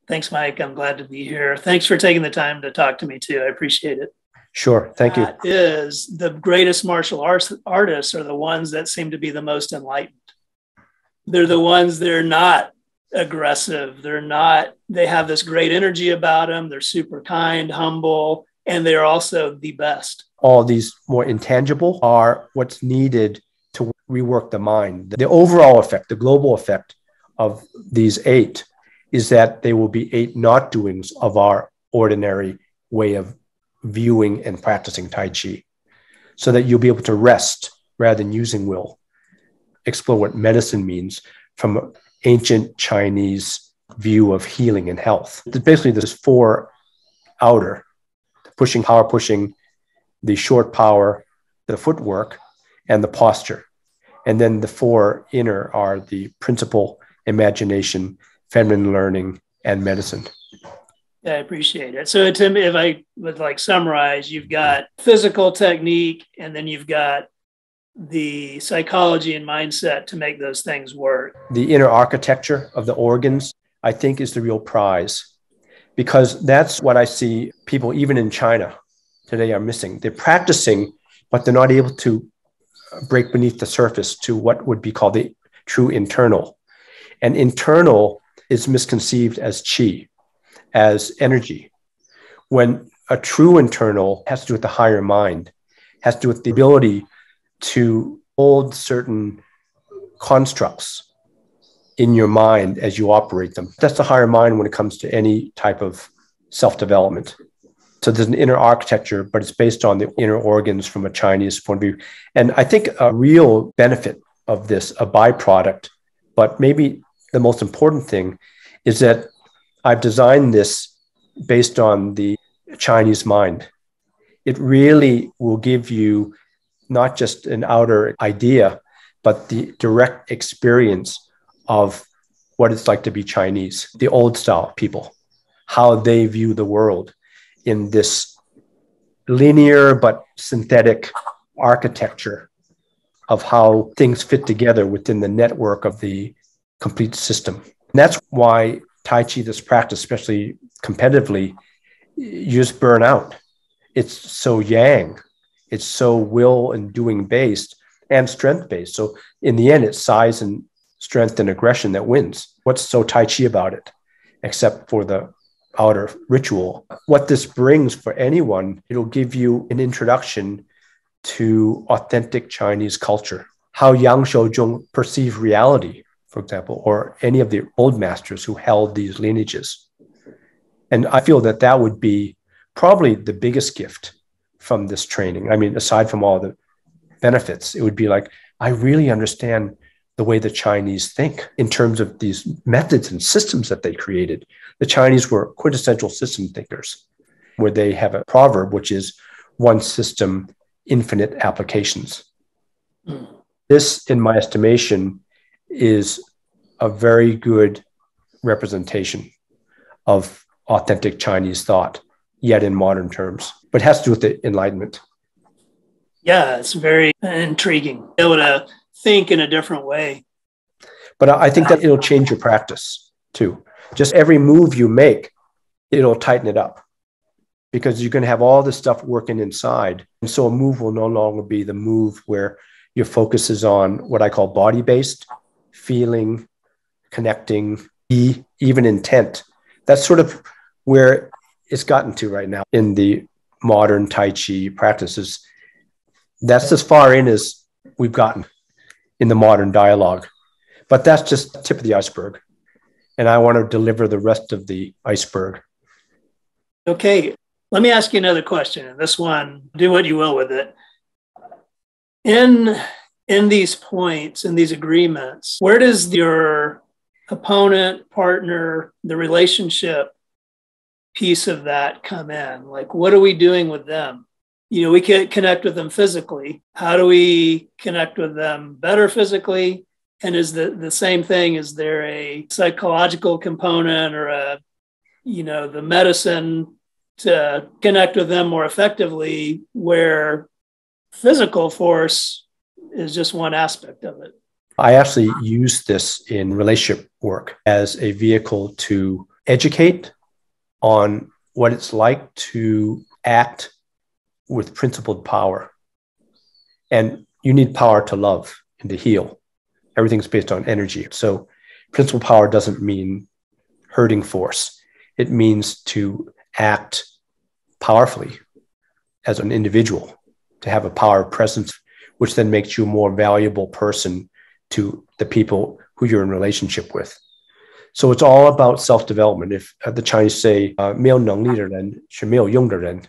Thanks, Mike. I'm glad to be here. Thanks for taking the time to talk to me too. I appreciate it. Sure. Thank you. That is the greatest martial artists are the ones that seem to be the most enlightened. They're the ones that are not aggressive. They have this great energy about them. They're super kind, humble, and they're also the best. All these more intangible are what's needed to rework the mind. The overall effect, the global effect of these eight is that they will be eight not doings of our ordinary way of viewing and practicing Tai Chi, so that you'll be able to rest rather than using will. Explore what medicine means from an ancient Chinese view of healing and health. Basically, there's four outer: pushing, power pushing, the short power, the footwork, and the posture. And then the four inner are the principle, imagination, feminine learning, and medicine. Yeah, I appreciate it. So Tim, if I would summarize, you've got physical technique, and then you've got the psychology and mindset to make those things work. The inner architecture of the organs, I think, is the real prize, because that's what I see people, even in China today, are missing. They're practicing, but they're not able to break beneath the surface to what would be called the true internal. And internal is misconceived as chi, as energy, when a true internal has to do with the higher mind, has to do with the ability to hold certain constructs in your mind as you operate them. That's the higher mind when it comes to any type of self-development. So there's an inner architecture, but it's based on the inner organs from a Chinese point of view. And I think a real benefit of this, a byproduct, but maybe the most important thing, is that I've designed this based on the Chinese mind. It really will give you not just an outer idea, but the direct experience of what it's like to be Chinese, the old style people, how they view the world in this linear but synthetic architecture of how things fit together within the network of the complete system. And that's why Tai Chi, this practice, especially competitively, you just burn out. It's so yang. It's so will and doing based and strength based. So in the end, it's size and strength and aggression that wins. What's so Tai Chi about it, except for the outer ritual? What this brings for anyone, it'll give you an introduction to authentic Chinese culture, how Yang Shouzhong perceive reality, for example, or any of the old masters who held these lineages. And I feel that that would be probably the biggest gift from this training. I mean, aside from all the benefits, it would be like, I really understand the way the Chinese think in terms of these methods and systems that they created. The Chinese were quintessential system thinkers, where they have a proverb, which is one system, infinite applications. This, in my estimation, is a very good representation of authentic Chinese thought, yet in modern terms, but it has to do with the Enlightenment. Yeah, it's very intriguing. Be able to think in a different way. But I think that it'll change your practice too. Just every move you make, it'll tighten it up, because you're going to have all this stuff working inside. And so a move will no longer be the move where your focus is on what I call body-based, feeling, connecting, even intent. That's sort of where it's gotten to right now in the modern Tai Chi practices. That's as far in as we've gotten in the modern dialogue. But that's just the tip of the iceberg. And I want to deliver the rest of the iceberg. Okay, let me ask you another question. And this one, do what you will with it. In these points, in these agreements, where does your opponent, partner, the relationship piece of that come in? Like, what are we doing with them? You know, we can't connect with them physically. How do we connect with them better physically? And is the same thing, is there a psychological component or the medicine to connect with them more effectively, where physical force is just one aspect of it? I actually use this in relationship work as a vehicle to educate on what it's like to act with principled power. And you need power to love and to heal. Everything's based on energy. So principled power doesn't mean hurting force. It means to act powerfully as an individual, to have a power presence, which then makes you a more valuable person to the people who you're in relationship with. So it's all about self-development. If the Chinese say, 没有能力的人是没有用的人,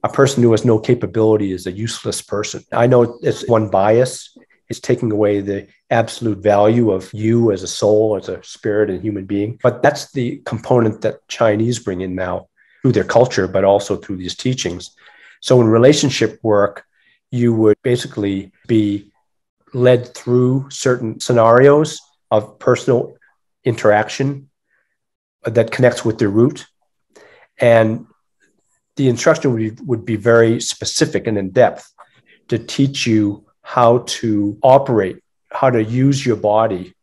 a person who has no capability is a useless person. I know it's one bias. It's taking away the absolute value of you as a soul, as a spirit and human being. But that's the component that Chinese bring in now through their culture, but also through these teachings. So in relationship work, you would basically be led through certain scenarios of personal interaction that connects with the root. And the instruction would be very specific and in depth to teach you how to operate, how to use your body,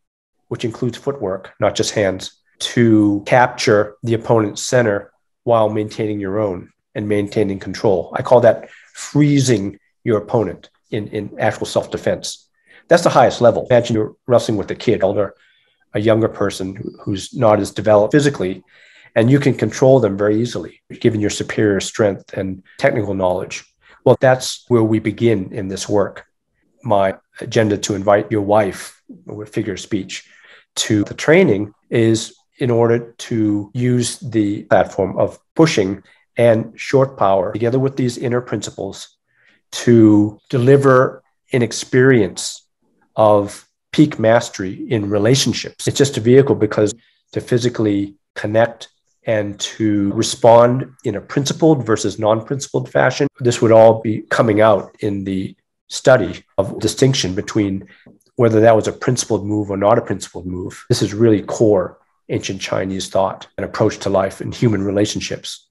which includes footwork, not just hands, to capture the opponent's center while maintaining your own and maintaining control. I call that freezing your opponent in actual self-defense. That's the highest level. Imagine you're wrestling with a kid or a younger person who's not as developed physically, and you can control them very easily, given your superior strength and technical knowledge. Well, that's where we begin in this work. My agenda to invite your wife, with figure of speech, to the training is in order to use the platform of pushing and short power together with these inner principles to deliver an experience of peak mastery in relationships. It's just a vehicle because to physically connect and to respond in a principled versus non-principled fashion, this would all be coming out in the study of distinction between whether that was a principled move or not a principled move. This is really core ancient Chinese thought and approach to life and human relationships.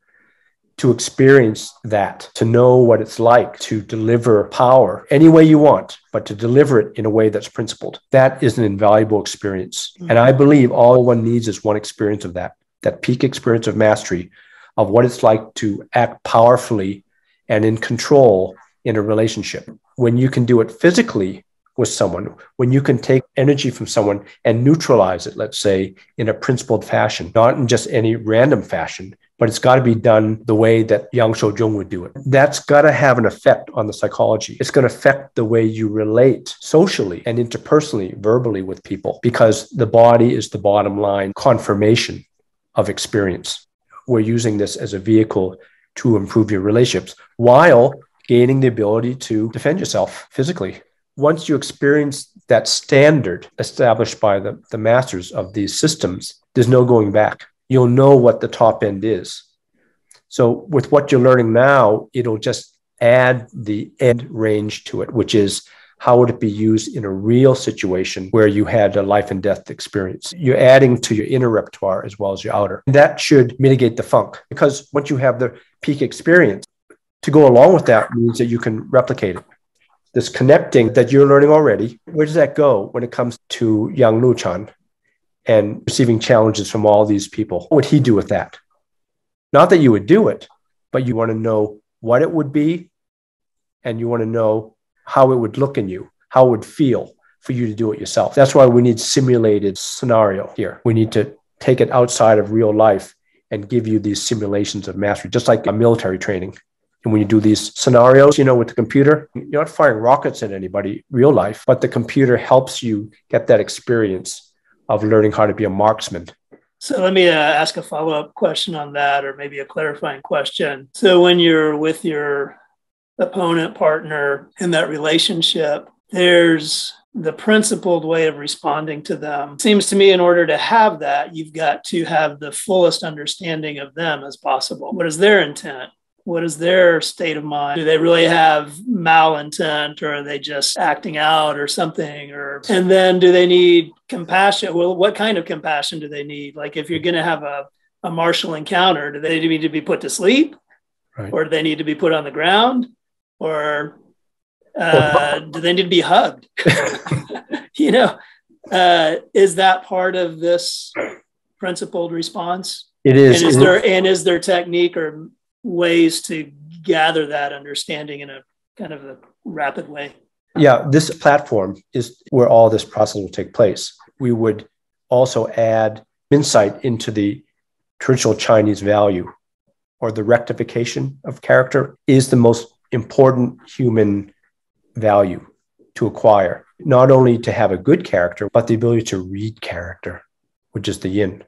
To experience that, to know what it's like to deliver power any way you want, but to deliver it in a way that's principled. That is an invaluable experience. And I believe all one needs is one experience of that peak experience of mastery of what it's like to act powerfully and in control in a relationship. When you can do it physically with someone, when you can take energy from someone and neutralize it, let's say, in a principled fashion, not in just any random fashion, but it's got to be done the way that Yang Shoujiong would do it. That's got to have an effect on the psychology. It's going to affect the way you relate socially and interpersonally, verbally with people, because the body is the bottom line confirmation of experience. We're using this as a vehicle to improve your relationships while gaining the ability to defend yourself physically. Once you experience that standard established by the masters of these systems, there's no going back. You'll know what the top end is. So with what you're learning now, it'll just add the end range to it, which is how would it be used in a real situation where you had a life and death experience? You're adding to your inner repertoire as well as your outer. And that should mitigate the funk, because once you have the peak experience, to go along with that means that you can replicate it. This connecting that you're learning already, where does that go when it comes to Yang Luchan and receiving challenges from all these people? What would he do with that? Not that you would do it, but you want to know what it would be, and you want to know how it would look in you, how it would feel for you to do it yourself. That's why we need simulated scenario here. We need to take it outside of real life and give you these simulations of mastery, just like a military training. And when you do these scenarios, with the computer, you're not firing rockets at anybody, real life, but the computer helps you get that experience of learning how to be a marksman. So let me ask a follow-up question on that, or maybe a clarifying question. So when you're with your opponent partner in that relationship, there's the principled way of responding to them. It seems to me in order to have that, you've got to have the fullest understanding of them as possible. What is their intent? What is their state of mind? Do they really have malintent, or are they just acting out or something? And then do they need compassion? Well, what kind of compassion do they need? Like if you're going to have a martial encounter, do they need to be put to sleep? Right. Or do they need to be put on the ground? Or do they need to be hugged? Is that part of this principled response? It is. And is there technique or ways to gather that understanding in a kind of a rapid way? Yeah, this platform is where all this process will take place. We would also add insight into the traditional Chinese value, or the rectification of character is the most important human value to acquire. Not only to have a good character, but the ability to read character, which is the yin.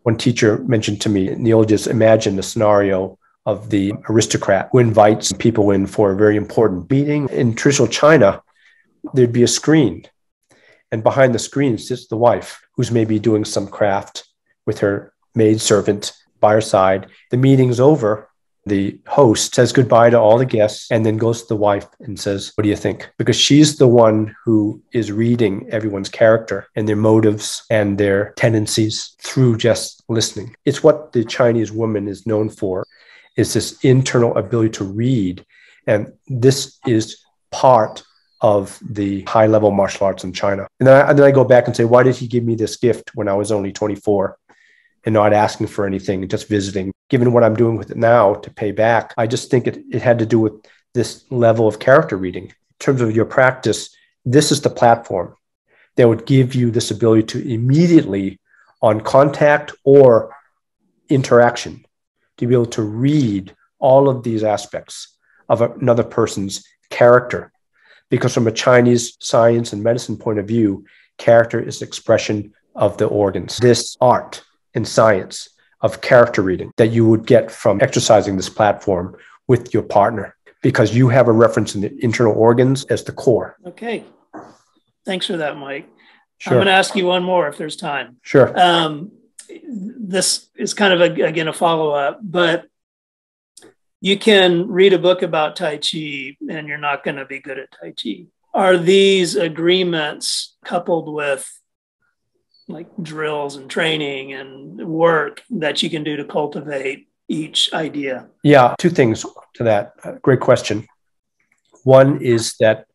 One teacher mentioned to me, Neil, just imagine the scenario of the aristocrat who invites people in for a very important meeting. In traditional China, there'd be a screen, and behind the screen sits the wife, who's maybe doing some craft with her maidservant by her side. The meeting's over. The host says goodbye to all the guests and then goes to the wife and says, "What do you think?" Because she's the one who is reading everyone's character and their motives and their tendencies through just listening. It's what the Chinese woman is known for, is this internal ability to read. And this is part of the high-level martial arts in China. And then I go back and say, why did he give me this gift when I was only 24 and not asking for anything, just visiting? Given what I'm doing with it now to pay back, I just think it had to do with this level of character reading. In terms of your practice, this is the platform that would give you this ability to immediately, on contact or interaction, to be able to read all of these aspects of another person's character. Because from a Chinese science and medicine point of view, character is expression of the organs. This art and science of character reading that you would get from exercising this platform with your partner, because you have a reference in the internal organs as the core. Okay. Thanks for that, Mike. Sure. I'm going to ask you one more if there's time. Sure. This is kind of, again, a follow-up, but you can read a book about Tai Chi and you're not going to be good at Tai Chi. Are these agreements coupled with like drills and training and work that you can do to cultivate each idea? Yeah, two things to that. Great question. One is that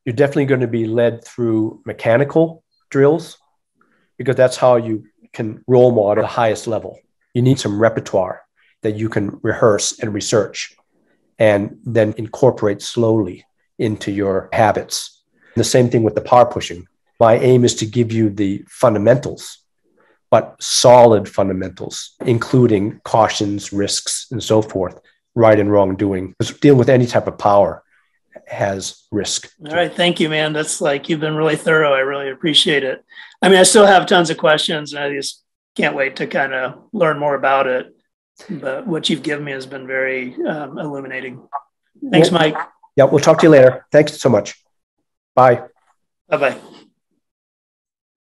you're definitely going to be led through mechanical drills, because that's how you can role model the highest level. You need some repertoire that you can rehearse and research and then incorporate slowly into your habits. The same thing with the power pushing. My aim is to give you the fundamentals, but solid fundamentals, including cautions, risks, and so forth, right and wrong doing. Because dealing with any type of power has risk. All right. Thank you, man. That's like, you've been really thorough. I really appreciate it. I mean, I still have tons of questions and I just can't wait to kind of learn more about it. But what you've given me has been very illuminating. Thanks, Mike. Yeah, we'll talk to you later. Thanks so much. Bye. Bye-bye.